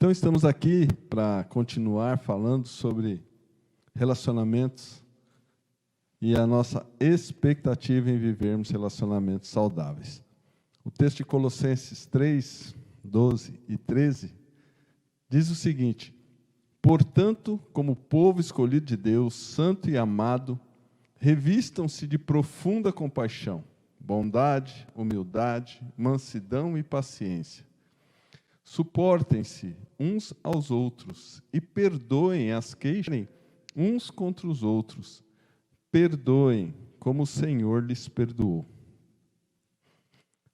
Então, estamos aqui para continuar falando sobre relacionamentos e a nossa expectativa em vivermos relacionamentos saudáveis. O texto de Colossenses 3, 12 e 13 diz o seguinte: portanto, como povo escolhido de Deus, santo e amado, revistam-se de profunda compaixão, bondade, humildade, mansidão e paciência. Suportem-se uns aos outros e perdoem as queixas uns contra os outros. Perdoem como o Senhor lhes perdoou.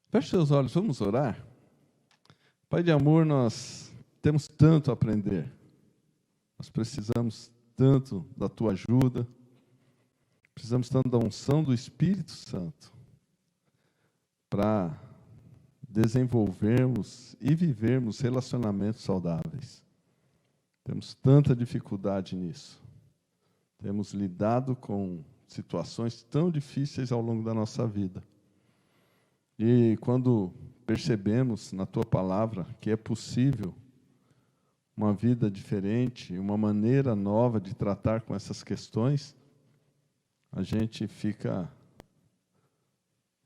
Feche seus olhos, vamos orar? Pai de amor, nós temos tanto a aprender. Nós precisamos tanto da Tua ajuda. Precisamos tanto da unção do Espírito Santo para desenvolvermos e vivermos relacionamentos saudáveis. Temos tanta dificuldade nisso. Temos lidado com situações tão difíceis ao longo da nossa vida. E quando percebemos na Tua palavra que é possível uma vida diferente, uma maneira nova de tratar com essas questões, a gente fica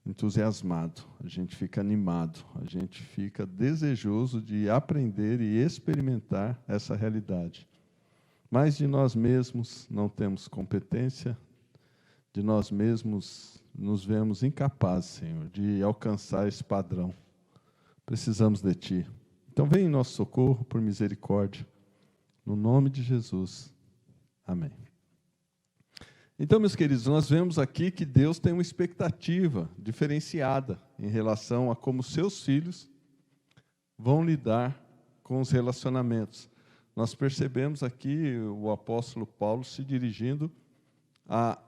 entusiasmado, a gente fica animado, a gente fica desejoso de aprender e experimentar essa realidade. Mas de nós mesmos não temos competência, de nós mesmos nos vemos incapazes, Senhor, de alcançar esse padrão. Precisamos de Ti. Então vem em nosso socorro por misericórdia, no nome de Jesus. Amém. Então, meus queridos, nós vemos aqui que Deus tem uma expectativa diferenciada em relação a como seus filhos vão lidar com os relacionamentos. Nós percebemos aqui o apóstolo Paulo se dirigindo a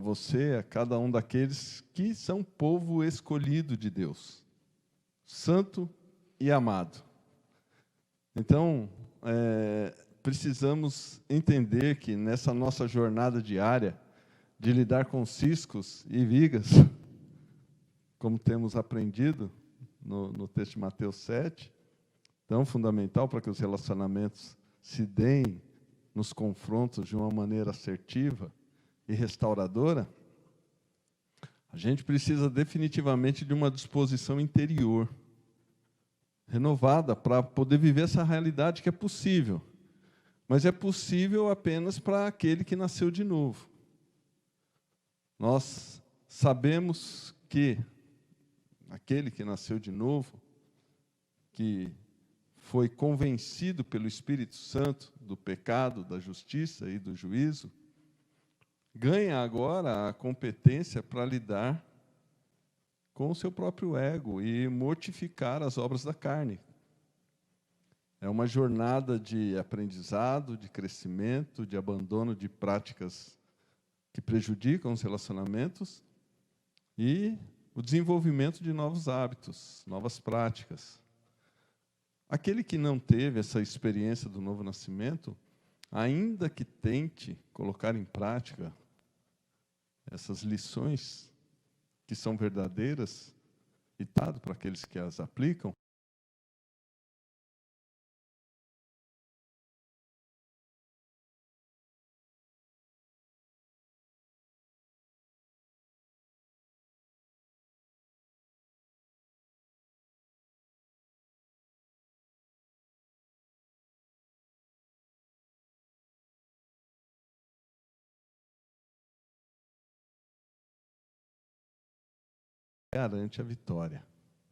você, a cada um daqueles que são povo escolhido de Deus, santo e amado. Então, precisamos entender que nessa nossa jornada diária de lidar com ciscos e vigas, como temos aprendido no texto de Mateus 7, tão fundamental para que os relacionamentos se deem nos confrontos de uma maneira assertiva e restauradora, a gente precisa definitivamente de uma disposição interior renovada para poder viver essa realidade que é possível. Mas é possível apenas para aquele que nasceu de novo. Nós sabemos que aquele que nasceu de novo, que foi convencido pelo Espírito Santo do pecado, da justiça e do juízo, ganha agora a competência para lidar com o seu próprio ego e mortificar as obras da carne. É uma jornada de aprendizado, de crescimento, de abandono de práticas que prejudicam os relacionamentos e o desenvolvimento de novos hábitos, novas práticas. Aquele que não teve essa experiência do novo nascimento, ainda que tente colocar em prática essas lições que são verdadeiras e dado para aqueles que as aplicam, garante a vitória.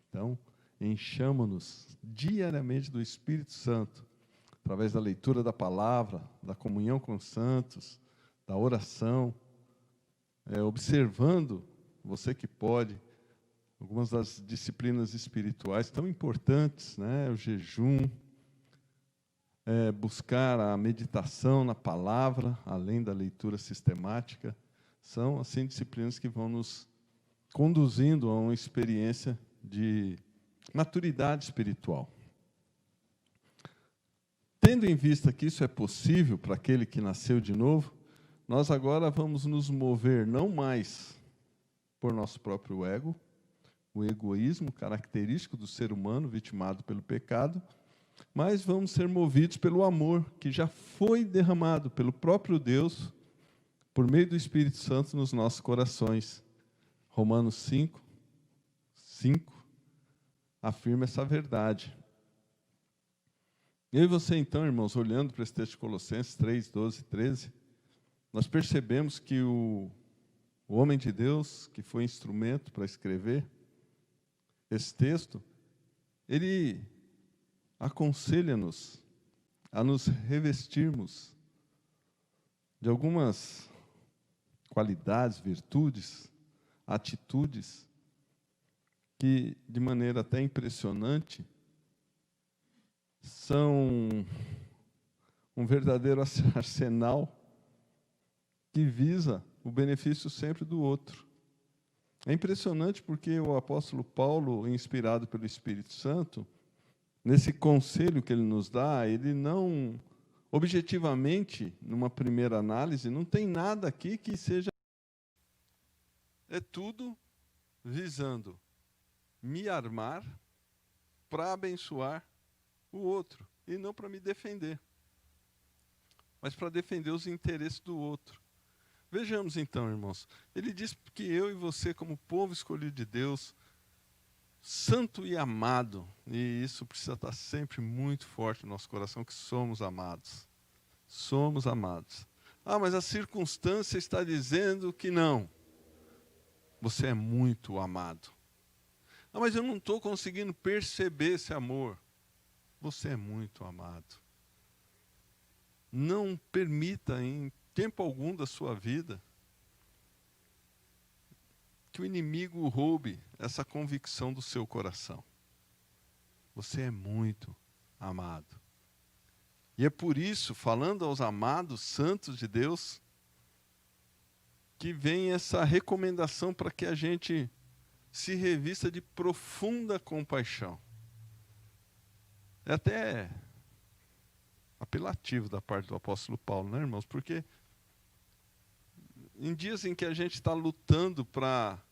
Então, enchamo-nos diariamente do Espírito Santo, através da leitura da palavra, da comunhão com os santos, da oração, observando, você que pode, algumas das disciplinas espirituais tão importantes, né? O jejum, buscar a meditação na palavra, além da leitura sistemática, são, assim, disciplinas que vão nos conduzindo a uma experiência de maturidade espiritual. Tendo em vista que isso é possível para aquele que nasceu de novo, nós agora vamos nos mover não mais por nosso próprio ego, o egoísmo característico do ser humano vitimado pelo pecado, mas vamos ser movidos pelo amor que já foi derramado pelo próprio Deus, por meio do Espírito Santo nos nossos corações. Romanos 5 afirma essa verdade. Eu e você, então, irmãos, olhando para esse texto de Colossenses 3, 12 e 13, nós percebemos que o homem de Deus, que foi instrumento para escrever esse texto, ele aconselha-nos a nos revestirmos de algumas qualidades, virtudes, atitudes que, de maneira até impressionante, são um verdadeiro arsenal que visa o benefício sempre do outro. É impressionante porque o apóstolo Paulo, inspirado pelo Espírito Santo, nesse conselho que ele nos dá, ele não, objetivamente, numa primeira análise, não tem nada aqui que seja... É tudo visando me armar para abençoar o outro, e não para me defender, mas para defender os interesses do outro. Vejamos então, irmãos, ele diz que eu e você, como povo escolhido de Deus, santo e amado, e isso precisa estar sempre muito forte no nosso coração, que somos amados. Somos amados. Ah, mas a circunstância está dizendo que não. Você é muito amado. Ah, mas eu não estou conseguindo perceber esse amor. Você é muito amado. Não permita, em tempo algum da sua vida, que o inimigo roube essa convicção do seu coração. Você é muito amado. E é por isso, falando aos amados santos de Deus, que vem essa recomendação para que a gente se revista de profunda compaixão. É até apelativo da parte do apóstolo Paulo, né, irmãos? Porque em dias em que a gente está lutando para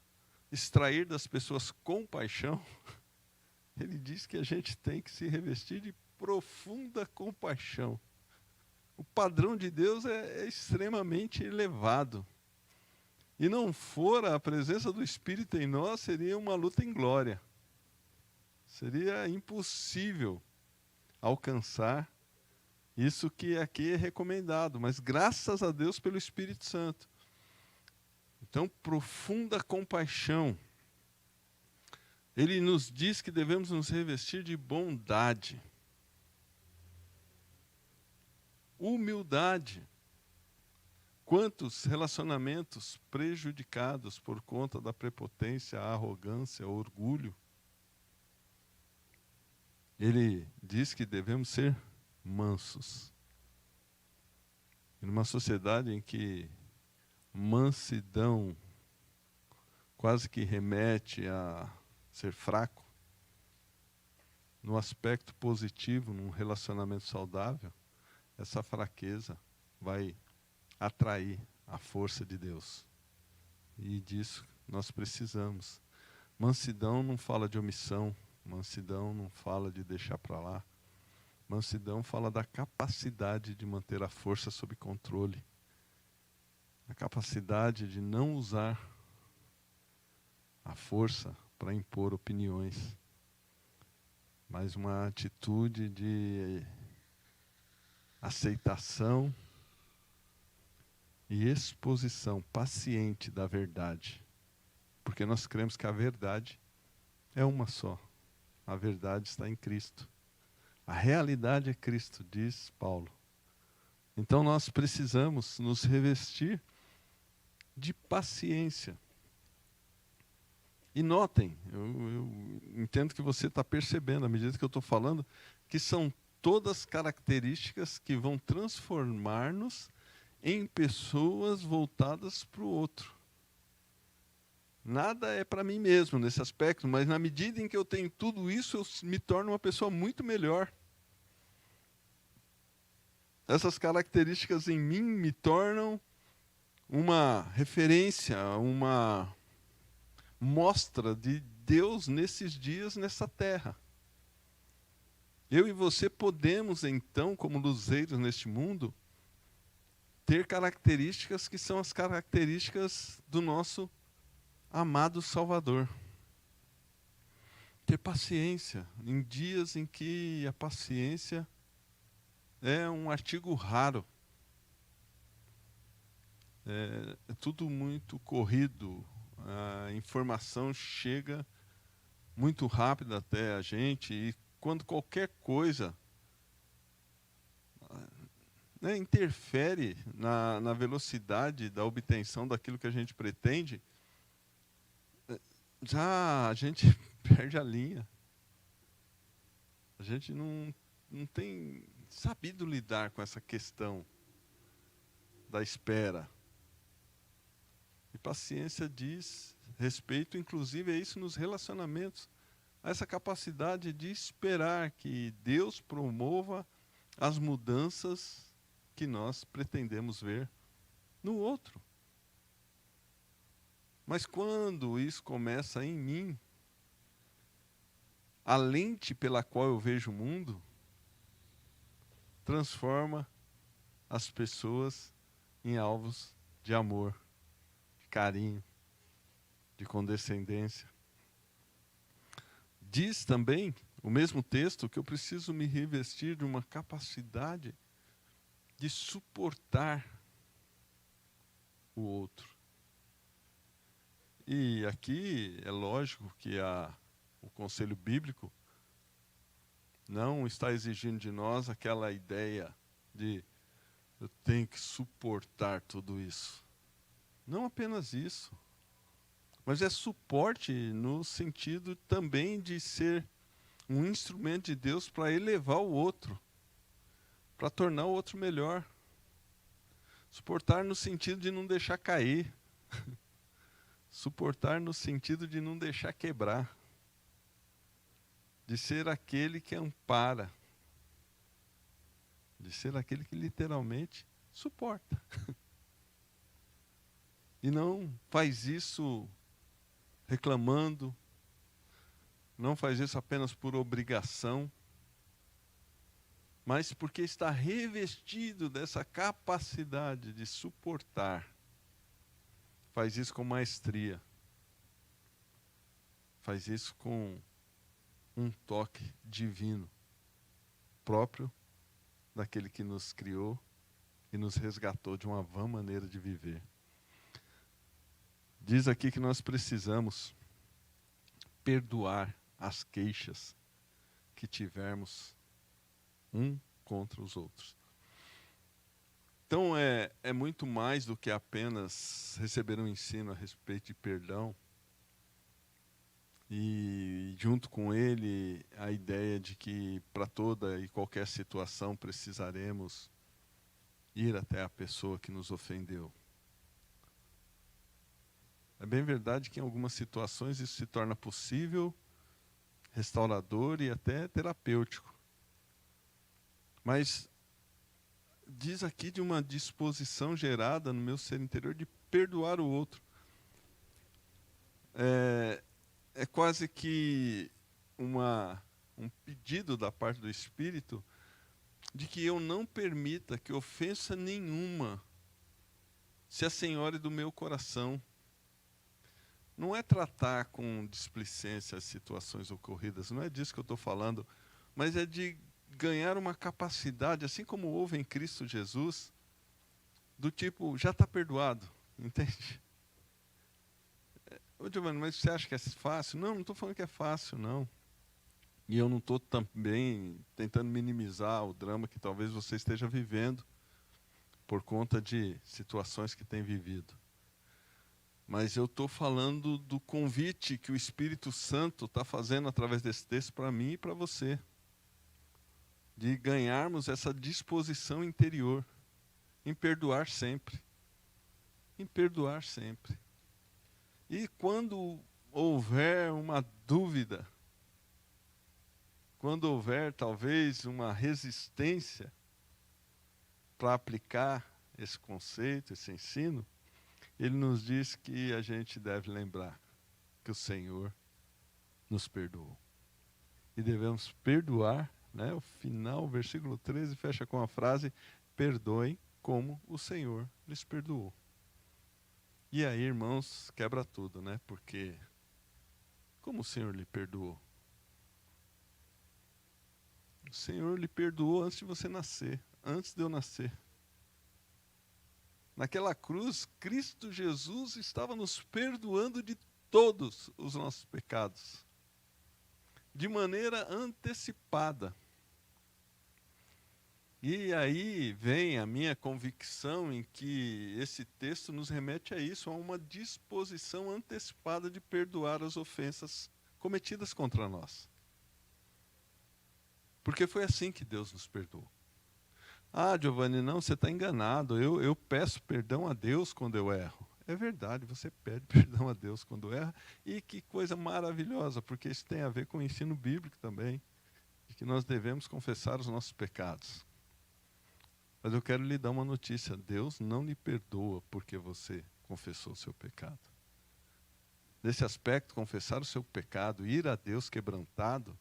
extrair das pessoas compaixão, ele diz que a gente tem que se revestir de profunda compaixão. O padrão de Deus é extremamente elevado. E não fora a presença do Espírito em nós, seria uma luta em glória. Seria impossível alcançar isso que aqui é recomendado, mas graças a Deus pelo Espírito Santo. Então, profunda compaixão. Ele nos diz que devemos nos revestir de bondade, humildade. Quantos relacionamentos prejudicados por conta da prepotência, a arrogância, o orgulho. Ele diz que devemos ser mansos. E numa sociedade em que mansidão quase que remete a ser fraco, no aspecto positivo, num relacionamento saudável, essa fraqueza vai atrair a força de Deus. E disso nós precisamos. Mansidão não fala de omissão, mansidão não fala de deixar para lá. Mansidão fala da capacidade de manter a força sob controle. A capacidade de não usar a força para impor opiniões, mas uma atitude de aceitação e exposição paciente da verdade. Porque nós cremos que a verdade é uma só. A verdade está em Cristo. A realidade é Cristo, diz Paulo. Então nós precisamos nos revestir de paciência. E notem, eu entendo que você está percebendo, à medida que eu estou falando, que são todas características que vão transformar-nos em pessoas voltadas para o outro. Nada é para mim mesmo nesse aspecto, mas na medida em que eu tenho tudo isso, eu me torno uma pessoa muito melhor. Essas características em mim me tornam uma referência, uma mostra de Deus nesses dias, nessa terra. Eu e você podemos, então, como luzeiros neste mundo, ter características que são as características do nosso amado Salvador. Ter paciência em dias em que a paciência é um artigo raro. É tudo muito corrido, a informação chega muito rápido até a gente, e quando qualquer coisa interfere na velocidade da obtenção daquilo que a gente pretende, já a gente perde a linha. A gente não tem sabido lidar com essa questão da espera. E paciência diz respeito, inclusive, a isso nos relacionamentos, a essa capacidade de esperar que Deus promova as mudanças que nós pretendemos ver no outro. Mas quando isso começa em mim, a lente pela qual eu vejo o mundo transforma as pessoas em alvos de amor, de carinho, de condescendência. Diz também, o mesmo texto, que eu preciso me revestir de uma capacidade de suportar o outro. E aqui é lógico que o conselho bíblico não está exigindo de nós aquela ideia de eu tenho que suportar tudo isso. Não apenas isso, mas é suporte no sentido também de ser um instrumento de Deus para elevar o outro, para tornar o outro melhor. Suportar no sentido de não deixar cair. Suportar no sentido de não deixar quebrar. De ser aquele que ampara. De ser aquele que literalmente suporta. E não faz isso reclamando, não faz isso apenas por obrigação, mas porque está revestido dessa capacidade de suportar. Faz isso com maestria. Faz isso com um toque divino, próprio daquele que nos criou e nos resgatou de uma vã maneira de viver. Diz aqui que nós precisamos perdoar as queixas que tivermos um contra os outros. Então é muito mais do que apenas receber um ensino a respeito de perdão e junto com ele a ideia de que para toda e qualquer situação precisaremos ir até a pessoa que nos ofendeu. É bem verdade que em algumas situações isso se torna possível, restaurador e até terapêutico. Mas diz aqui de uma disposição gerada no meu ser interior de perdoar o outro. É quase que um pedido da parte do Espírito de que eu não permita que ofensa nenhuma se assenhore do meu coração. Não é tratar com displicência as situações ocorridas, não é disso que eu estou falando, mas é de ganhar uma capacidade, assim como houve em Cristo Jesus, do tipo, já está perdoado, entende? Ô Giovanni, mas você acha que é fácil? Não estou falando que é fácil, não. E eu não estou também tentando minimizar o drama que talvez você esteja vivendo por conta de situações que tem vivido. Mas eu estou falando do convite que o Espírito Santo está fazendo através desse texto para mim e para você. De ganharmos essa disposição interior em perdoar sempre. Em perdoar sempre. E quando houver uma dúvida, quando houver talvez uma resistência para aplicar esse conceito, esse ensino, ele nos diz que a gente deve lembrar que o Senhor nos perdoou. E devemos perdoar né? O final, o versículo 13, fecha com a frase: perdoem como o Senhor lhes perdoou. E aí, irmãos, quebra tudo, né? Porque como o Senhor lhe perdoou? O Senhor lhe perdoou antes de você nascer, antes de eu nascer. Naquela cruz, Cristo Jesus estava nos perdoando de todos os nossos pecados, de maneira antecipada. E aí vem a minha convicção em que esse texto nos remete a isso, a uma disposição antecipada de perdoar as ofensas cometidas contra nós. Porque foi assim que Deus nos perdoou. Ah, Giovanni, não, você está enganado. Eu peço perdão a Deus quando eu erro. É verdade, você pede perdão a Deus quando erra. E que coisa maravilhosa, porque isso tem a ver com o ensino bíblico também, de que nós devemos confessar os nossos pecados. Mas eu quero lhe dar uma notícia: Deus não lhe perdoa porque você confessou o seu pecado. Nesse aspecto, confessar o seu pecado, ir a Deus quebrantado,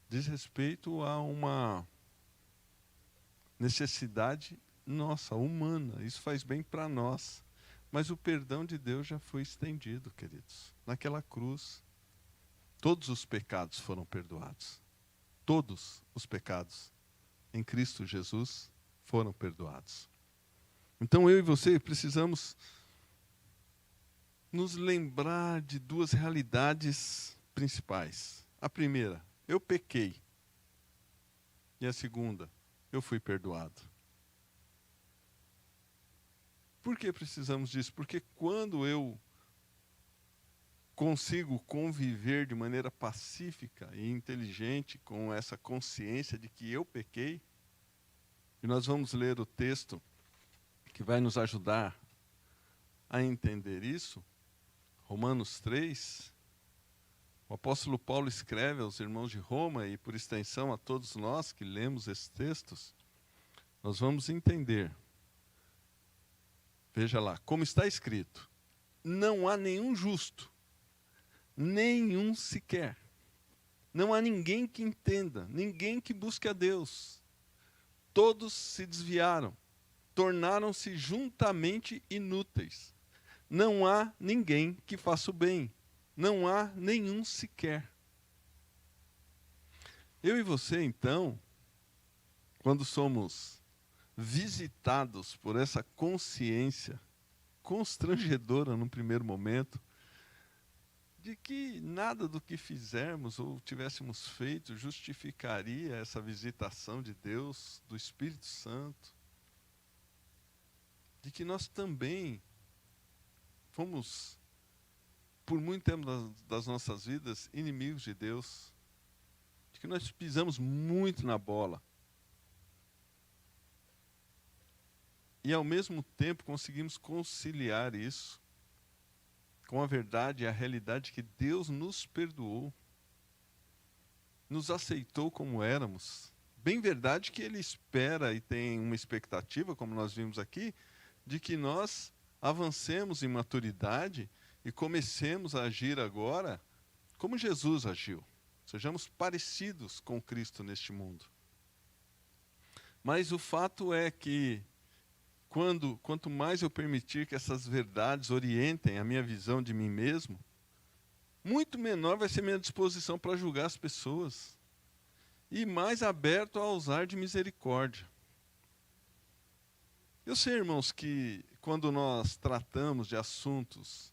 diz respeito a uma necessidade nossa, humana. Isso faz bem para nós. Mas o perdão de Deus já foi estendido, queridos. Naquela cruz, todos os pecados foram perdoados. Todos os pecados em Cristo Jesus foram perdoados. Então eu e você precisamos nos lembrar de duas realidades principais. A primeira, eu pequei. E a segunda, eu fui perdoado. Por que precisamos disso? Porque quando eu consigo conviver de maneira pacífica e inteligente com essa consciência de que eu pequei, e nós vamos ler o texto que vai nos ajudar a entender isso, Romanos 3, o apóstolo Paulo escreve aos irmãos de Roma e, por extensão, a todos nós que lemos esses textos, nós vamos entender. Veja lá, como está escrito: não há nenhum justo, nenhum sequer. Não há ninguém que entenda, ninguém que busque a Deus. Todos se desviaram, tornaram-se juntamente inúteis. Não há ninguém que faça o bem, não há nenhum sequer. Eu e você, então, quando somos visitados por essa consciência constrangedora num primeiro momento, de que nada do que fizermos ou tivéssemos feito justificaria essa visitação de Deus, do Espírito Santo, de que nós também fomos, por muito tempo das nossas vidas, inimigos de Deus, de que nós pisamos muito na bola. E, ao mesmo tempo, conseguimos conciliar isso com a verdade e a realidade que Deus nos perdoou, nos aceitou como éramos. Bem verdade que Ele espera e tem uma expectativa, como nós vimos aqui, de que nós avancemos em maturidade e comecemos a agir agora como Jesus agiu. Sejamos parecidos com Cristo neste mundo. Mas o fato é que, quanto mais eu permitir que essas verdades orientem a minha visão de mim mesmo, muito menor vai ser minha disposição para julgar as pessoas e mais aberto a usar de misericórdia. Eu sei, irmãos, que quando nós tratamos de assuntos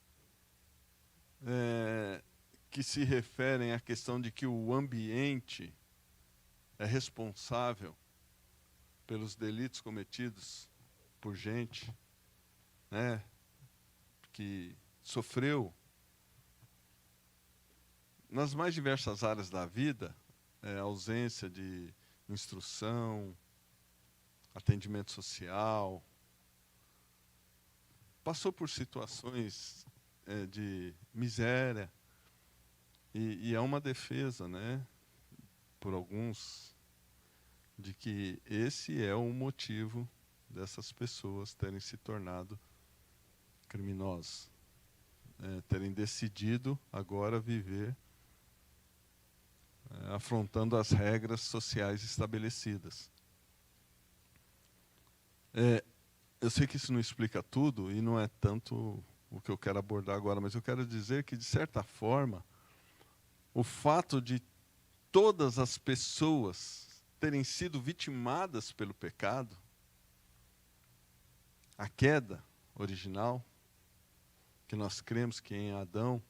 que se referem à questão de que o ambiente é responsável pelos delitos cometidos por gente, né, que sofreu nas mais diversas áreas da vida, ausência de instrução, atendimento social, passou por situações de miséria, e há uma defesa, né, por alguns, de que esse é o motivo dessas pessoas terem se tornado criminosos, terem decidido agora viver afrontando as regras sociais estabelecidas. Eu sei que isso não explica tudo e não é tanto o que eu quero abordar agora, mas eu quero dizer que, de certa forma, o fato de todas as pessoas terem sido vitimadas pelo pecado, a queda original, que nós cremos que em Adão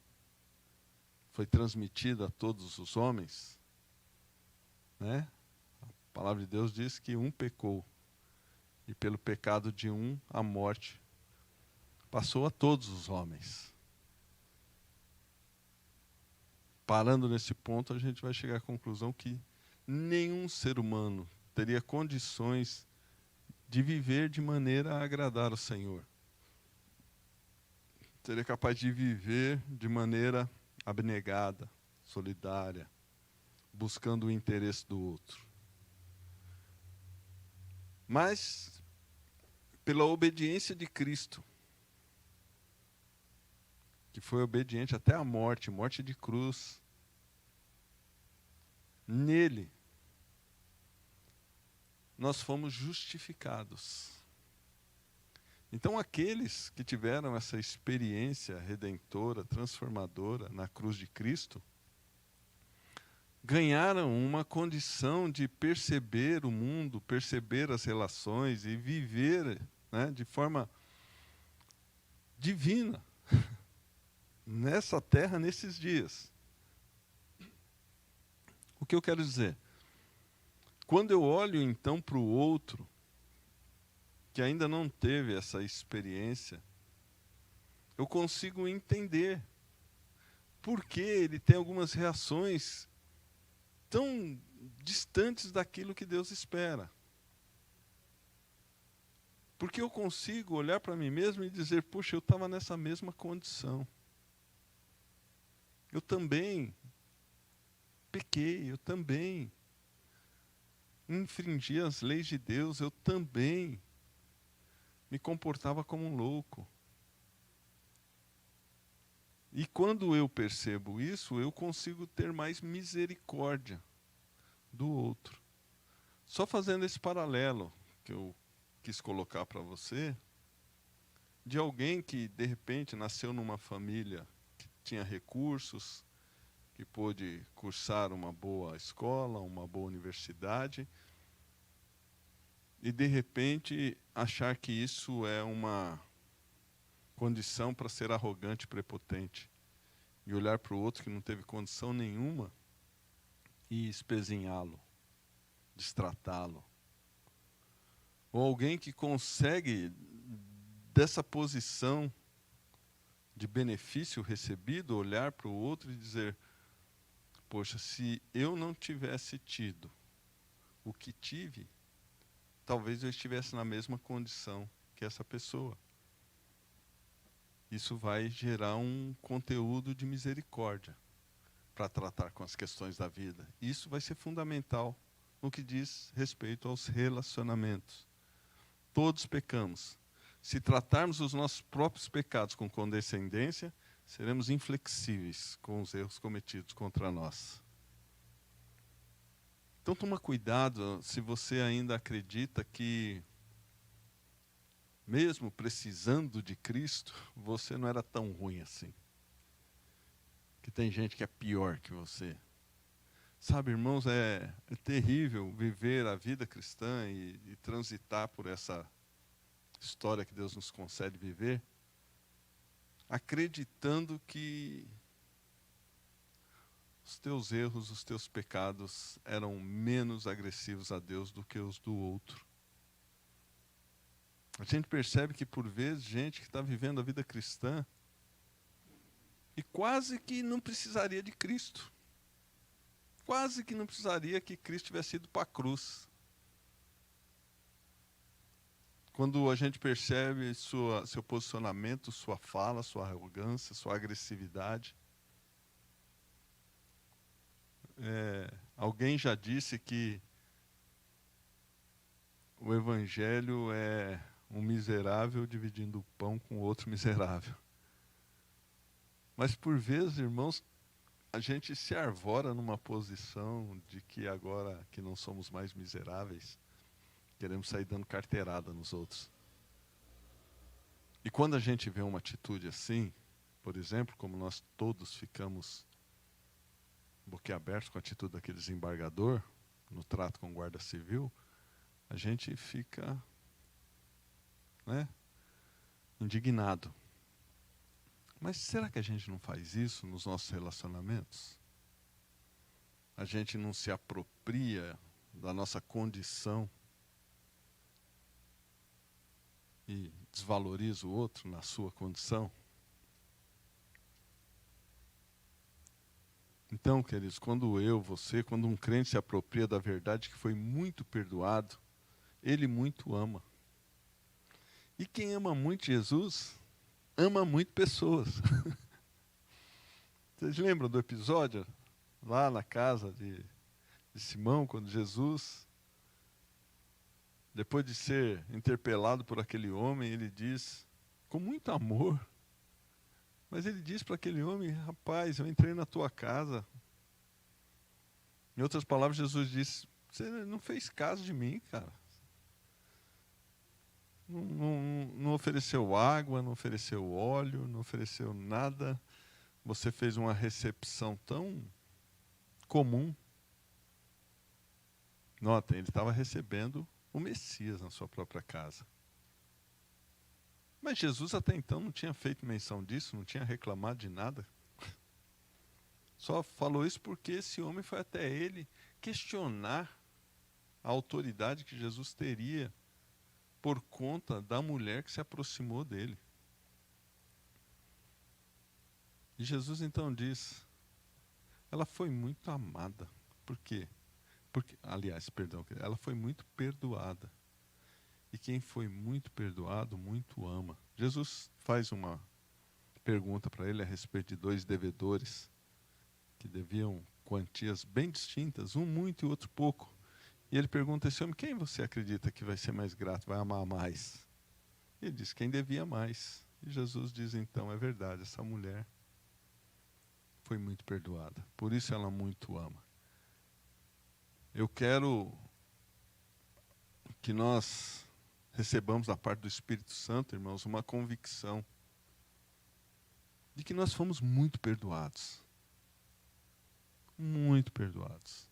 foi transmitida a todos os homens, né? A palavra de Deus diz que um pecou, e pelo pecado de um, a morte passou a todos os homens. Parando nesse ponto, a gente vai chegar à conclusão que nenhum ser humano teria condições de viver de maneira a agradar o Senhor. Seria capaz de viver de maneira abnegada, solidária, buscando o interesse do outro. Mas, pela obediência de Cristo, que foi obediente até a morte, morte de cruz, nele, nós fomos justificados. Então, aqueles que tiveram essa experiência redentora, transformadora na cruz de Cristo, ganharam uma condição de perceber o mundo, perceber as relações e viver, né, de forma divina nessa terra, nesses dias. O que eu quero dizer? Quando eu olho então para o outro, que ainda não teve essa experiência, eu consigo entender por que ele tem algumas reações tão distantes daquilo que Deus espera. Porque eu consigo olhar para mim mesmo e dizer, puxa, eu estava nessa mesma condição. Eu também pequei, eu também infringi as leis de Deus, eu também me comportava como um louco. E quando eu percebo isso, eu consigo ter mais misericórdia do outro. Só fazendo esse paralelo que eu quis colocar para você, de alguém que, de repente, nasceu numa família que tinha recursos, que pôde cursar uma boa escola, uma boa universidade, e, de repente, achar que isso é uma condição para ser arrogante e prepotente, e olhar para o outro que não teve condição nenhuma e espezinhá-lo, destratá-lo. Ou alguém que consegue, dessa posição de benefício recebido, olhar para o outro e dizer, poxa, se eu não tivesse tido o que tive, talvez eu estivesse na mesma condição que essa pessoa. Isso vai gerar um conteúdo de misericórdia para tratar com as questões da vida. Isso vai ser fundamental no que diz respeito aos relacionamentos. Todos pecamos. Se tratarmos os nossos próprios pecados com condescendência, seremos inflexíveis com os erros cometidos contra nós. Então toma cuidado se você ainda acredita que, mesmo precisando de Cristo, você não era tão ruim assim. Que tem gente que é pior que você. Sabe, irmãos, é terrível viver a vida cristã e transitar por essa história que Deus nos concede viver, acreditando que os teus erros, os teus pecados eram menos agressivos a Deus do que os do outro. A gente percebe que, por vezes, gente que está vivendo a vida cristã e quase que não precisaria de Cristo. Quase que não precisaria que Cristo tivesse ido para a cruz. Quando a gente percebe seu posicionamento, sua fala, sua arrogância, sua agressividade. Alguém já disse que o Evangelho é um miserável dividindo o pão com outro miserável. Mas, por vezes, irmãos, a gente se arvora numa posição de que agora que não somos mais miseráveis, queremos sair dando carteirada nos outros. E quando a gente vê uma atitude assim, por exemplo, como nós todos ficamos boquiabertos com a atitude daquele desembargador, no trato com o guarda civil, a gente fica, né, indignado. Mas será que a gente não faz isso nos nossos relacionamentos? A gente não se apropria da nossa condição e desvaloriza o outro na sua condição? Então, queridos, quando quando um crente se apropria da verdade que foi muito perdoado, ele muito ama. E quem ama muito Jesus, ama muito pessoas. Vocês lembram do episódio lá na casa de Simão, quando Jesus, depois de ser interpelado por aquele homem, ele diz, com muito amor, mas ele diz para aquele homem: rapaz, eu entrei na tua casa. Em outras palavras, Jesus disse: você não fez caso de mim, cara. Não ofereceu água, não ofereceu óleo, não ofereceu nada. Você fez uma recepção tão comum. Notem, ele estava recebendo o Messias na sua própria casa. Mas Jesus até então não tinha feito menção disso, não tinha reclamado de nada. Só falou isso porque esse homem foi até ele questionar a autoridade que Jesus teria por conta da mulher que se aproximou dele. E Jesus então diz, ela foi muito amada. Por quê? Ela foi muito perdoada. E quem foi muito perdoado, muito ama. Jesus faz uma pergunta para ele a respeito de dois devedores que deviam quantias bem distintas, um muito e outro pouco. E ele pergunta a esse homem: quem você acredita que vai ser mais grato, vai amar mais? Ele diz: quem devia mais. E Jesus diz então: é verdade, essa mulher foi muito perdoada, por isso ela muito ama. Eu quero que nós recebamos da parte do Espírito Santo, irmãos, uma convicção de que nós fomos muito perdoados. Muito perdoados.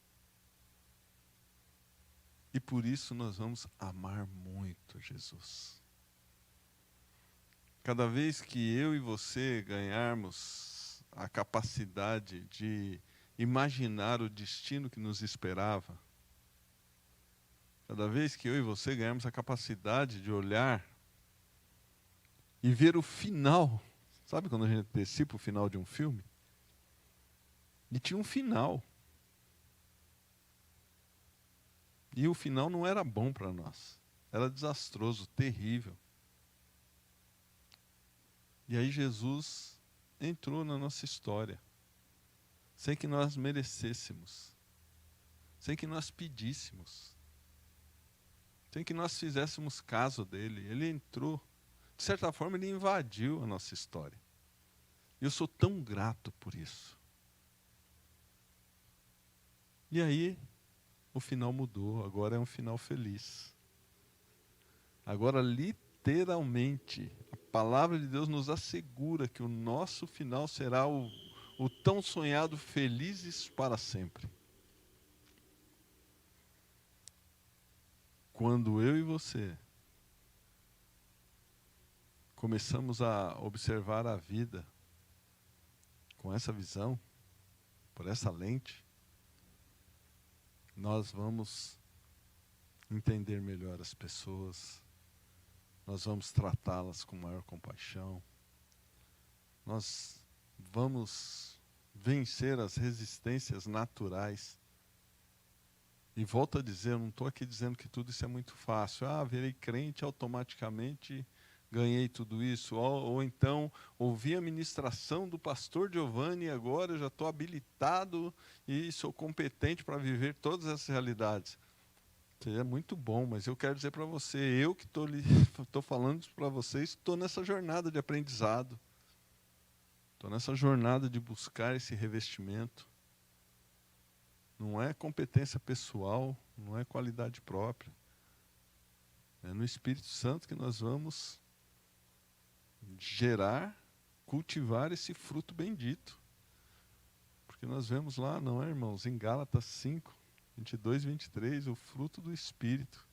E por isso nós vamos amar muito Jesus. Cada vez que eu e você ganharmos a capacidade de imaginar o destino que nos esperava, cada vez que eu e você ganharmos a capacidade de olhar e ver o final, sabe quando a gente antecipa o final de um filme? E tinha um final. E o final não era bom para nós. Era desastroso, terrível. E aí Jesus entrou na nossa história, sem que nós merecêssemos, sem que nós pedíssemos, sem que nós fizéssemos caso dele. Ele entrou, de certa forma ele invadiu a nossa história. E eu sou tão grato por isso. E aí, o final mudou, agora é um final feliz. Agora, literalmente, a palavra de Deus nos assegura que o nosso final será o tão sonhado felizes para sempre. Quando eu e você começamos a observar a vida com essa visão, por essa lente, nós vamos entender melhor as pessoas, nós vamos tratá-las com maior compaixão, nós vamos vencer as resistências naturais. E volto a dizer, eu não estou aqui dizendo que tudo isso é muito fácil. Virei crente, automaticamente ganhei tudo isso. Ou então, ouvi a ministração do pastor Giovanni e agora eu já estou habilitado e sou competente para viver todas essas realidades. Seria muito bom, mas eu quero dizer para você, eu que estou falando para vocês, estou nessa jornada de aprendizado. Estou nessa jornada de buscar esse revestimento. Não é competência pessoal, não é qualidade própria. É no Espírito Santo que nós vamos gerar, cultivar esse fruto bendito. Porque nós vemos lá, não é, irmãos, em Gálatas 5, 22, 23, o fruto do Espírito,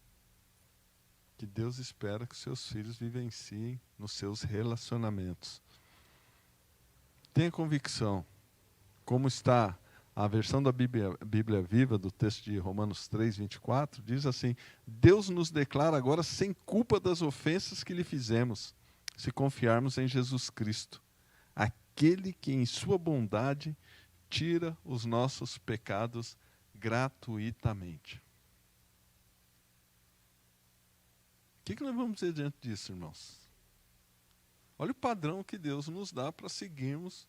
que Deus espera que os seus filhos vivenciem nos seus relacionamentos. Tenha convicção, como está a versão da Bíblia Viva, do texto de Romanos 3, 24, diz assim: Deus nos declara agora sem culpa das ofensas que lhe fizemos, se confiarmos em Jesus Cristo, aquele que em sua bondade tira os nossos pecados gratuitamente. O que nós vamos dizer diante disso, irmãos? Olha o padrão que Deus nos dá para seguirmos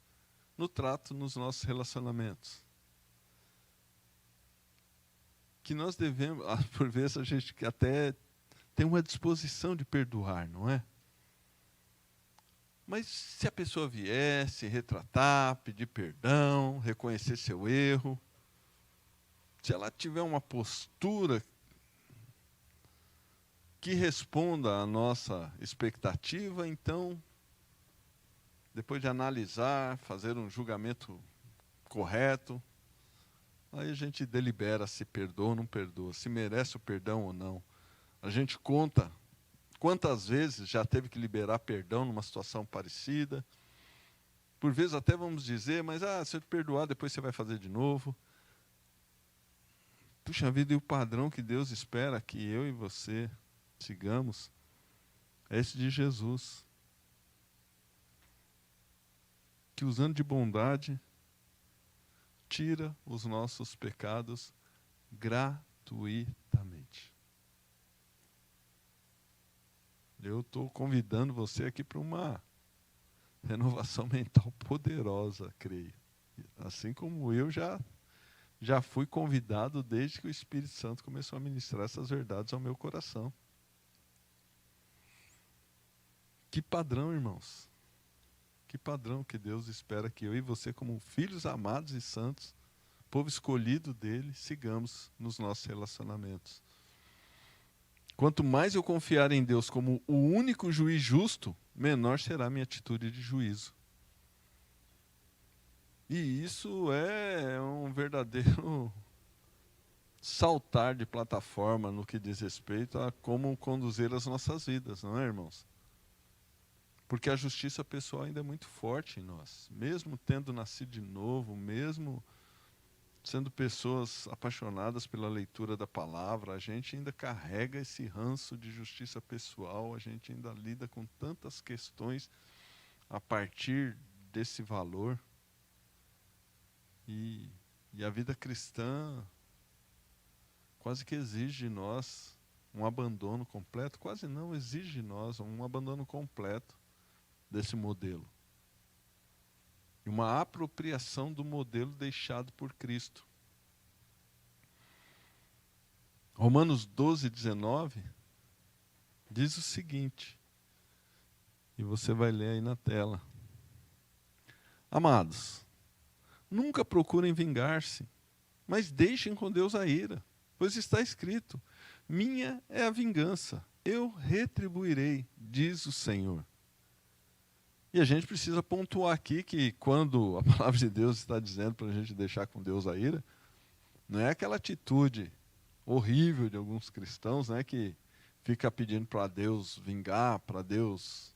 no trato, nos nossos relacionamentos. Que nós devemos, por vezes a gente até tem uma disposição de perdoar, não é? Mas se a pessoa vier, se retratar, pedir perdão, reconhecer seu erro, se ela tiver uma postura que responda à nossa expectativa, então, depois de analisar, fazer um julgamento correto, aí a gente delibera se perdoa ou não perdoa, se merece o perdão ou não. A gente conta quantas vezes já teve que liberar perdão numa situação parecida. Por vezes até vamos dizer, mas se eu te perdoar, depois você vai fazer de novo. Puxa vida, e o padrão que Deus espera que eu e você sigamos é esse de Jesus. Que usando de bondade, tira os nossos pecados gratuitamente. Eu estou convidando você aqui para uma renovação mental poderosa, creio. Assim como eu já fui convidado desde que o Espírito Santo começou a ministrar essas verdades ao meu coração. Que padrão, irmãos. Que padrão que Deus espera que eu e você, como filhos amados e santos, povo escolhido dele, sigamos nos nossos relacionamentos. Quanto mais eu confiar em Deus como o único juiz justo, menor será a minha atitude de juízo. E isso é um verdadeiro saltar de plataforma no que diz respeito a como conduzir as nossas vidas, não é, irmãos? Porque a justiça pessoal ainda é muito forte em nós. Mesmo tendo nascido de novo, mesmo sendo pessoas apaixonadas pela leitura da palavra, a gente ainda carrega esse ranço de justiça pessoal, a gente ainda lida com tantas questões a partir desse valor. E a vida cristã quase que exige de nós um abandono completo, quase não exige de nós um abandono completo desse modelo. E uma apropriação do modelo deixado por Cristo. Romanos 12, 19 diz o seguinte, e você vai ler aí na tela. Amados, nunca procurem vingar-se, mas deixem com Deus a ira, pois está escrito, minha é a vingança, eu retribuirei, diz o Senhor. E a gente precisa pontuar aqui que quando a palavra de Deus está dizendo para a gente deixar com Deus a ira, não é aquela atitude horrível de alguns cristãos, né, que fica pedindo para Deus vingar, para Deus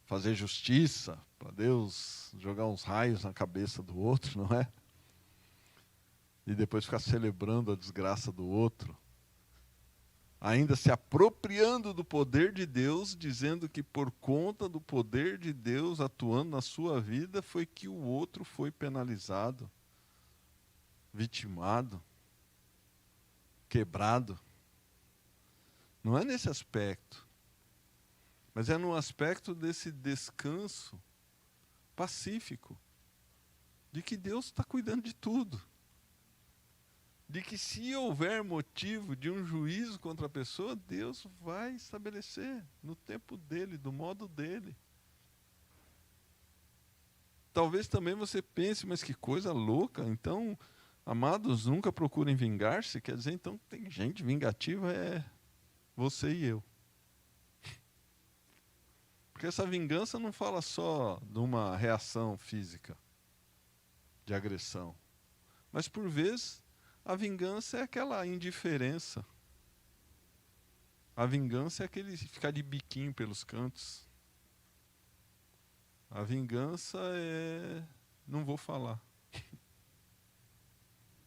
fazer justiça, para Deus jogar uns raios na cabeça do outro, não é? E depois ficar celebrando a desgraça do outro. Ainda se apropriando do poder de Deus, dizendo que por conta do poder de Deus atuando na sua vida, foi que o outro foi penalizado, vitimado, quebrado. Não é nesse aspecto, mas é no aspecto desse descanso pacífico, de que Deus está cuidando de tudo. De que se houver motivo de um juízo contra a pessoa, Deus vai estabelecer no tempo dele, do modo dele. talvez também você pense, mas que coisa louca. Então, amados, nunca procurem vingar-se. Quer dizer, então, tem gente vingativa, é você e eu. Porque essa vingança não fala só de uma reação física, de agressão. Mas, por vezes, a vingança é aquela indiferença. A vingança é aquele ficar de biquinho pelos cantos. A vingança é... não vou falar.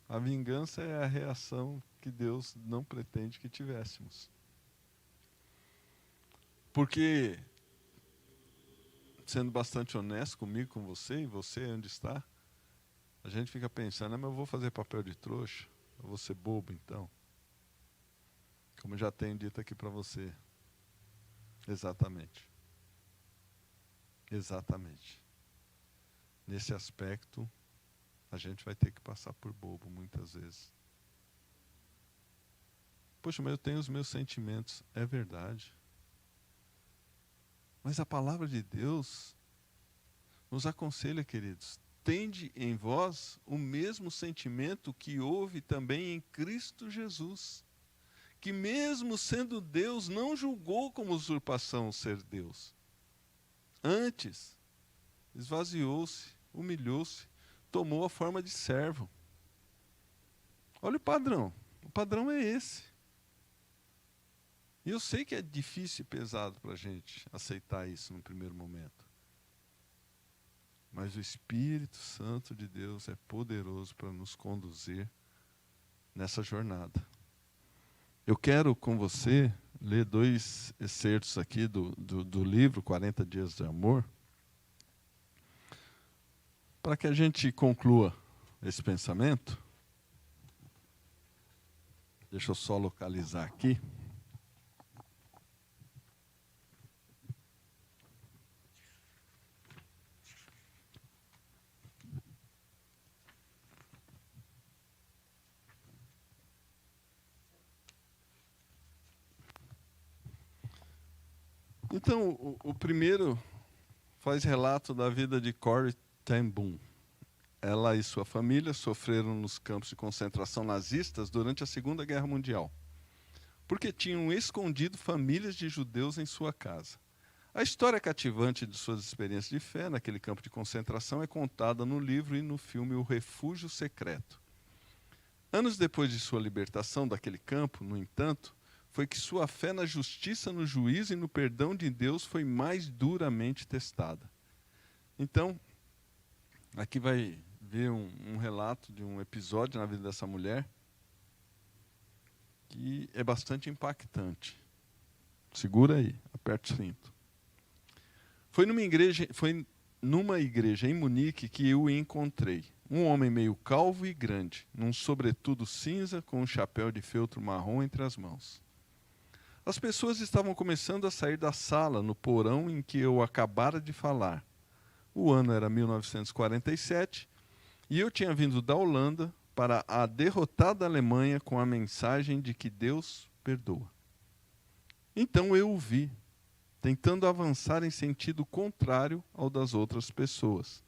A vingança é a reação que Deus não pretende que tivéssemos. Porque, sendo bastante honesto comigo, com você, e você onde está, a gente fica pensando, mas eu vou fazer papel de trouxa? Eu vou ser bobo, então? Como eu já tenho dito aqui para você. Exatamente. Exatamente. Nesse aspecto, a gente vai ter que passar por bobo muitas vezes. Poxa, mas eu tenho os meus sentimentos. É verdade. Mas a palavra de Deus nos aconselha, queridos, tende em vós o mesmo sentimento que houve também em Cristo Jesus, que mesmo sendo Deus, não julgou como usurpação ser Deus. Antes, esvaziou-se, humilhou-se, tomou a forma de servo. Olha o padrão é esse. E eu sei que é difícil e pesado para a gente aceitar isso no primeiro momento. Mas o Espírito Santo de Deus é poderoso para nos conduzir nessa jornada. Eu quero com você ler 2 excertos aqui do livro 40 Dias de Amor, para que a gente conclua esse pensamento. Deixa eu só localizar aqui. Então, o primeiro faz relato da vida de Corrie ten Boom. Ela e sua família sofreram nos campos de concentração nazistas durante a Segunda Guerra Mundial, porque tinham escondido famílias de judeus em sua casa. A história cativante de suas experiências de fé naquele campo de concentração é contada no livro e no filme O Refúgio Secreto. Anos depois de sua libertação daquele campo, no entanto, foi que sua fé na justiça, no juízo e no perdão de Deus foi mais duramente testada. Então, aqui vai ver um relato de um episódio na vida dessa mulher que é bastante impactante. Segura aí, aperta o cinto. Foi numa igreja em Munique que eu o encontrei. Um homem meio calvo e grande, num sobretudo cinza com um chapéu de feltro marrom entre as mãos. As pessoas estavam começando a sair da sala no porão em que eu acabara de falar. O ano era 1947 e eu tinha vindo da Holanda para a derrotada Alemanha com a mensagem de que Deus perdoa. Então eu o vi, tentando avançar em sentido contrário ao das outras pessoas.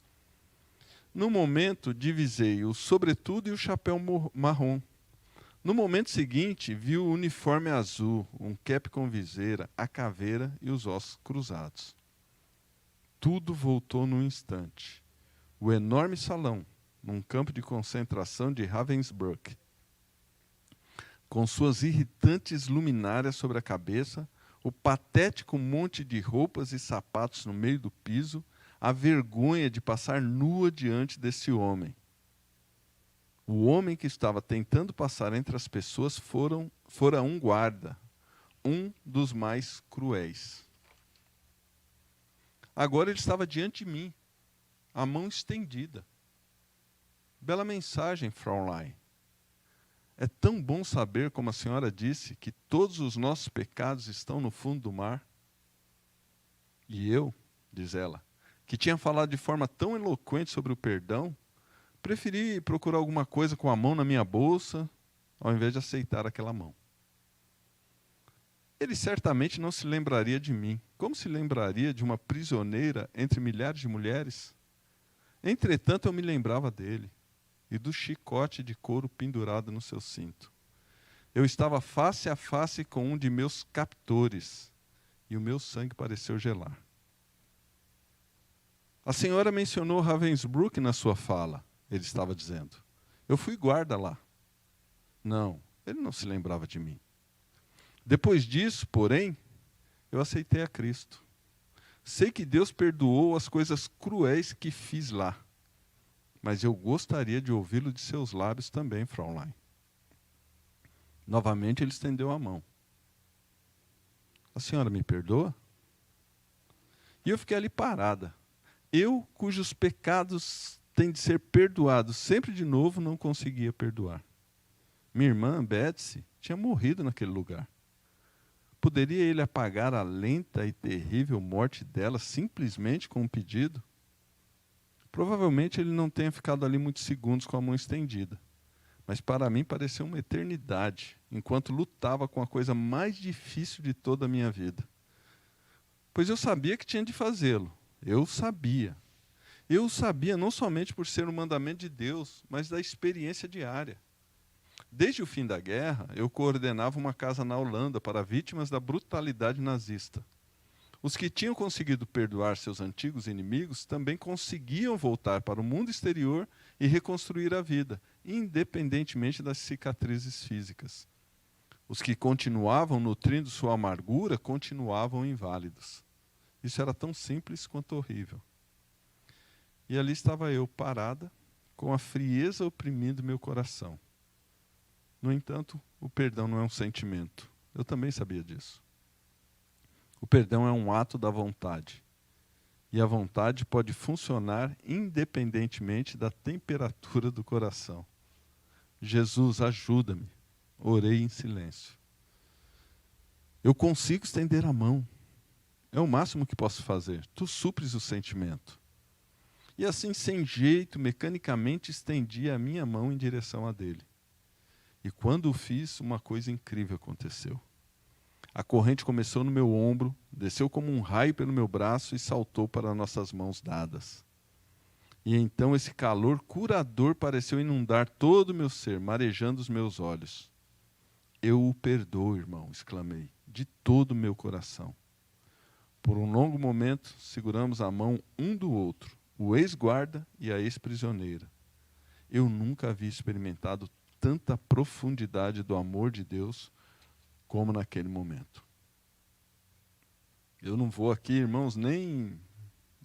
No momento, divisei o sobretudo e o chapéu marrom. No momento seguinte, vi o uniforme azul, um cap com viseira, a caveira e os ossos cruzados. Tudo voltou num instante. O enorme salão, num campo de concentração de Ravensbrück, com suas irritantes luminárias sobre a cabeça, o patético monte de roupas e sapatos no meio do piso, a vergonha de passar nua diante desse homem. O homem que estava tentando passar entre as pessoas fora um guarda, um dos mais cruéis. Agora ele estava diante de mim, a mão estendida. Bela mensagem, Fraulein. É tão bom saber, como a senhora disse, que todos os nossos pecados estão no fundo do mar. E eu, diz ela, que tinha falado de forma tão eloquente sobre o perdão, preferi procurar alguma coisa com a mão na minha bolsa, ao invés de aceitar aquela mão. Ele certamente não se lembraria de mim. Como se lembraria de uma prisioneira entre milhares de mulheres? Entretanto, eu me lembrava dele e do chicote de couro pendurado no seu cinto. Eu estava face a face com um de meus captores e o meu sangue pareceu gelar. A senhora mencionou Ravensbrück na sua fala, ele estava dizendo. Eu fui guarda lá. Não, ele não se lembrava de mim. Depois disso, porém, eu aceitei a Cristo. Sei que Deus perdoou as coisas cruéis que fiz lá, mas eu gostaria de ouvi-lo de seus lábios também, Fraulein. Novamente ele estendeu a mão. A senhora me perdoa? E eu fiquei ali parada. Eu, cujos pecados têm de ser perdoados sempre de novo, não conseguia perdoar. Minha irmã, Betsy, tinha morrido naquele lugar. Poderia ele apagar a lenta e terrível morte dela simplesmente com um pedido? Provavelmente ele não tenha ficado ali muitos segundos com a mão estendida. Mas para mim pareceu uma eternidade, enquanto lutava com a coisa mais difícil de toda a minha vida. Pois eu sabia que tinha de fazê-lo. Eu sabia. Eu sabia não somente por ser um mandamento de Deus, mas da experiência diária. Desde o fim da guerra, eu coordenava uma casa na Holanda para vítimas da brutalidade nazista. Os que tinham conseguido perdoar seus antigos inimigos também conseguiam voltar para o mundo exterior e reconstruir a vida, independentemente das cicatrizes físicas. Os que continuavam nutrindo sua amargura continuavam inválidos. Isso era tão simples quanto horrível. E ali estava eu, parada, com a frieza oprimindo meu coração. No entanto, o perdão não é um sentimento. Eu também sabia disso. O perdão é um ato da vontade. E a vontade pode funcionar independentemente da temperatura do coração. Jesus, ajuda-me. Orei em silêncio. Eu consigo estender a mão. É o máximo que posso fazer. Tu supres o sentimento. E assim, sem jeito, mecanicamente estendi a minha mão em direção a dele. E quando o fiz, uma coisa incrível aconteceu. A corrente começou no meu ombro, desceu como um raio pelo meu braço e saltou para nossas mãos dadas. E então esse calor curador pareceu inundar todo o meu ser, marejando os meus olhos. Eu o perdoo, irmão, exclamei, de todo o meu coração. Por um longo momento, seguramos a mão um do outro, o ex-guarda e a ex-prisioneira. Eu nunca havia experimentado tanta profundidade do amor de Deus como naquele momento. Eu não vou aqui, irmãos, nem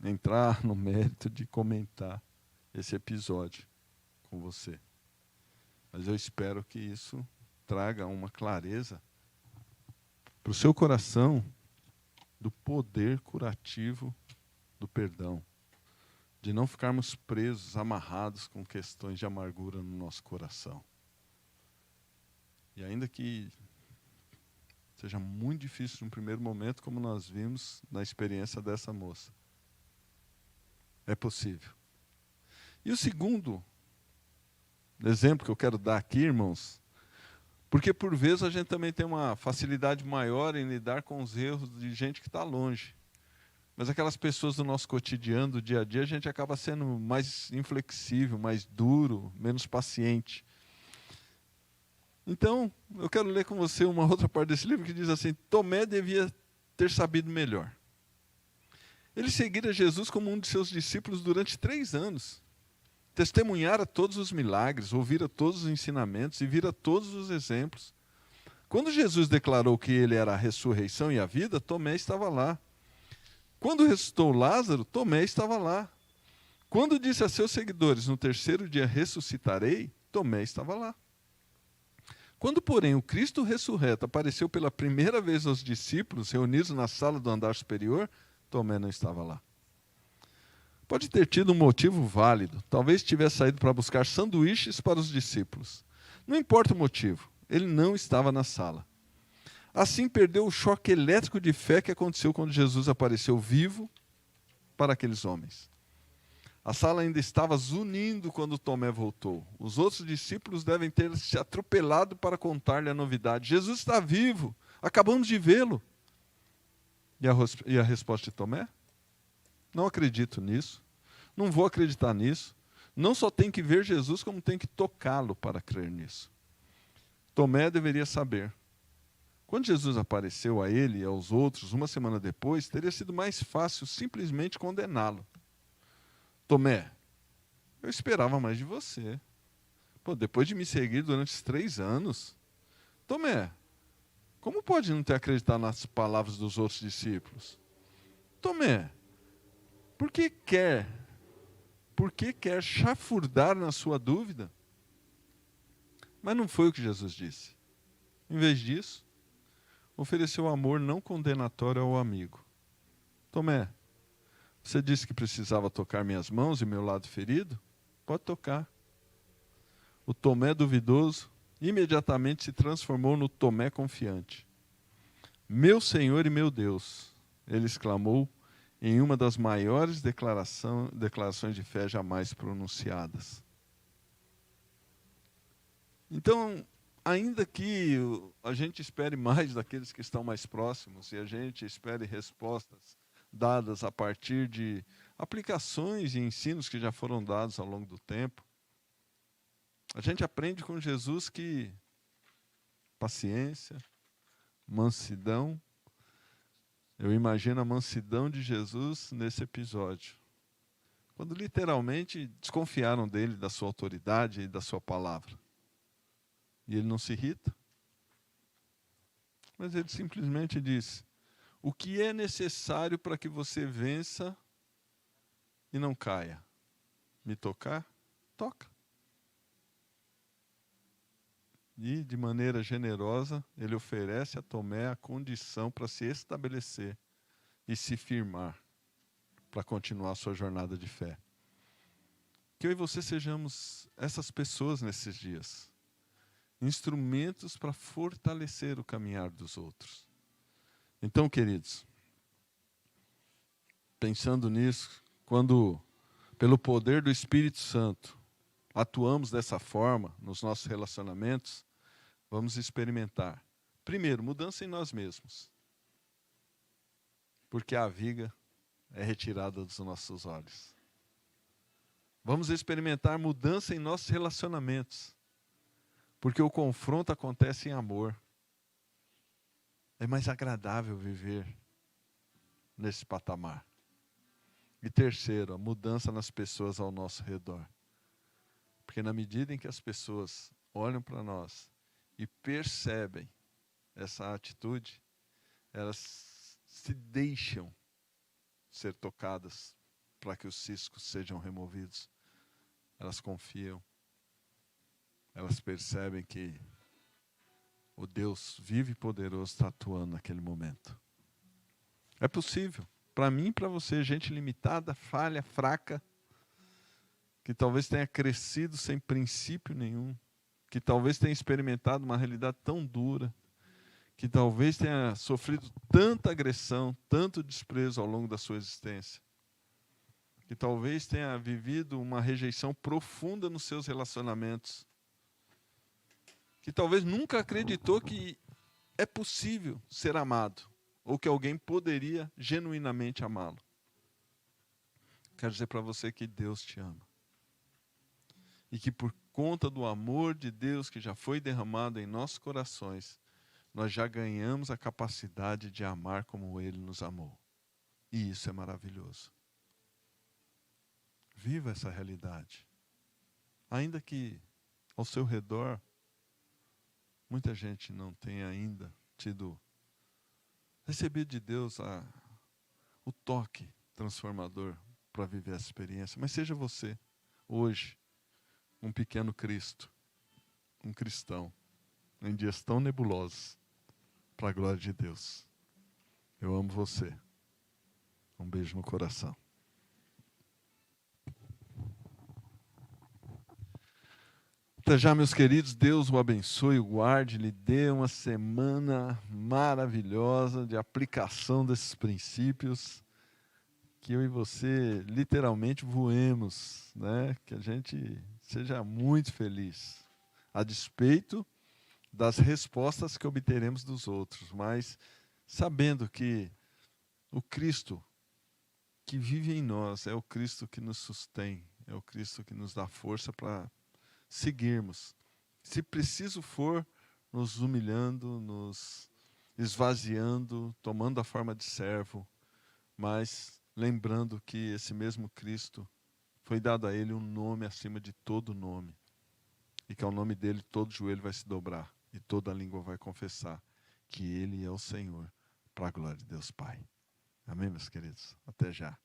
entrar no mérito de comentar esse episódio com você. Mas eu espero que isso traga uma clareza para o seu coração do poder curativo do perdão, de não ficarmos presos, amarrados com questões de amargura no nosso coração. E ainda que seja muito difícil no primeiro momento, como nós vimos na experiência dessa moça, é possível. E o segundo exemplo que eu quero dar aqui, irmãos, porque por vezes a gente também tem uma facilidade maior em lidar com os erros de gente que está longe. Mas aquelas pessoas do nosso cotidiano, do dia a dia, a gente acaba sendo mais inflexível, mais duro, menos paciente. Então, eu quero ler com você uma outra parte desse livro que diz assim: Tomé devia ter sabido melhor. Ele seguira Jesus como um de seus discípulos durante 3 anos. Testemunhara todos os milagres, ouvira todos os ensinamentos e vira todos os exemplos. Quando Jesus declarou que ele era a ressurreição e a vida, Tomé estava lá. Quando ressuscitou Lázaro, Tomé estava lá. Quando disse a seus seguidores, no 3º dia ressuscitarei, Tomé estava lá. Quando, porém, o Cristo ressurreto apareceu pela primeira vez aos discípulos reunidos na sala do andar superior, Tomé não estava lá. Pode ter tido um motivo válido. Talvez tivesse saído para buscar sanduíches para os discípulos. Não importa o motivo, ele não estava na sala. Assim perdeu o choque elétrico de fé que aconteceu quando Jesus apareceu vivo para aqueles homens. A sala ainda estava zunindo quando Tomé voltou. Os outros discípulos devem ter se atropelado para contar-lhe a novidade. Jesus está vivo, acabamos de vê-lo. E a resposta de Tomé? Não acredito nisso. Não vou acreditar nisso. Não só tem que ver Jesus, como tem que tocá-lo para crer nisso. Tomé deveria saber. Quando Jesus apareceu a ele e aos outros, uma semana depois, teria sido mais fácil simplesmente condená-lo. Tomé, eu esperava mais de você. Pô, depois de me seguir durante esses 3 anos, Tomé, como pode não ter acreditado nas palavras dos outros discípulos? Tomé, por que quer chafurdar na sua dúvida? Mas não foi o que Jesus disse. Em vez disso, ofereceu amor não condenatório ao amigo. Tomé, você disse que precisava tocar minhas mãos e meu lado ferido? Pode tocar. O Tomé duvidoso imediatamente se transformou no Tomé confiante. Meu Senhor e meu Deus, ele exclamou em uma das maiores declarações de fé jamais pronunciadas. Então, ainda que a gente espere mais daqueles que estão mais próximos e a gente espere respostas dadas a partir de aplicações e ensinos que já foram dados ao longo do tempo, a gente aprende com Jesus que paciência, mansidão. Eu imagino a mansidão de Jesus nesse episódio, quando literalmente desconfiaram dele, da sua autoridade e da sua palavra. E ele não se irrita, mas ele simplesmente diz: o que é necessário para que você vença e não caia? Me tocar? Toca. E, de maneira generosa, ele oferece a Tomé a condição para se estabelecer e se firmar para continuar a sua jornada de fé. Que eu e você sejamos essas pessoas nesses dias, instrumentos para fortalecer o caminhar dos outros. Então, queridos, pensando nisso, quando, pelo poder do Espírito Santo, atuamos dessa forma nos nossos relacionamentos, vamos experimentar, primeiro, mudança em nós mesmos, porque a viga é retirada dos nossos olhos. Vamos experimentar mudança em nossos relacionamentos, porque o confronto acontece em amor. É mais agradável viver nesse patamar. E terceiro, a mudança nas pessoas ao nosso redor. Porque na medida em que as pessoas olham para nós e percebem essa atitude, elas se deixam ser tocadas para que os ciscos sejam removidos. Elas confiam, elas percebem que o Deus vivo e poderoso está atuando naquele momento. É possível, para mim e para você, gente limitada, falha, fraca, que talvez tenha crescido sem princípio nenhum, que talvez tenha experimentado uma realidade tão dura, que talvez tenha sofrido tanta agressão, tanto desprezo ao longo da sua existência, que talvez tenha vivido uma rejeição profunda nos seus relacionamentos, que talvez nunca acreditou que é possível ser amado, ou que alguém poderia genuinamente amá-lo. Quero dizer para você que Deus te ama. E que por conta do amor de Deus que já foi derramado em nossos corações, nós já ganhamos a capacidade de amar como Ele nos amou. E isso é maravilhoso. Viva essa realidade. Ainda que ao seu redor muita gente não tenha ainda recebido de Deus o toque transformador para viver essa experiência. Mas seja você, hoje, um pequeno Cristo, um cristão, em dias tão nebulosos, para a glória de Deus. Eu amo você. Um beijo no coração. Até já, meus queridos. Deus o abençoe, o guarde, lhe dê uma semana maravilhosa de aplicação desses princípios, que eu e você literalmente voemos, né? Que a gente seja muito feliz, a despeito das respostas que obteremos dos outros, mas sabendo que o Cristo que vive em nós, é o Cristo que nos sustém, é o Cristo que nos dá força para seguirmos. Se preciso for, nos humilhando, nos esvaziando, tomando a forma de servo, mas lembrando que esse mesmo Cristo foi dado a ele um nome acima de todo nome, e que ao nome dele todo joelho vai se dobrar e toda língua vai confessar que ele é o Senhor, para a glória de Deus Pai. Amém, meus queridos? Até já.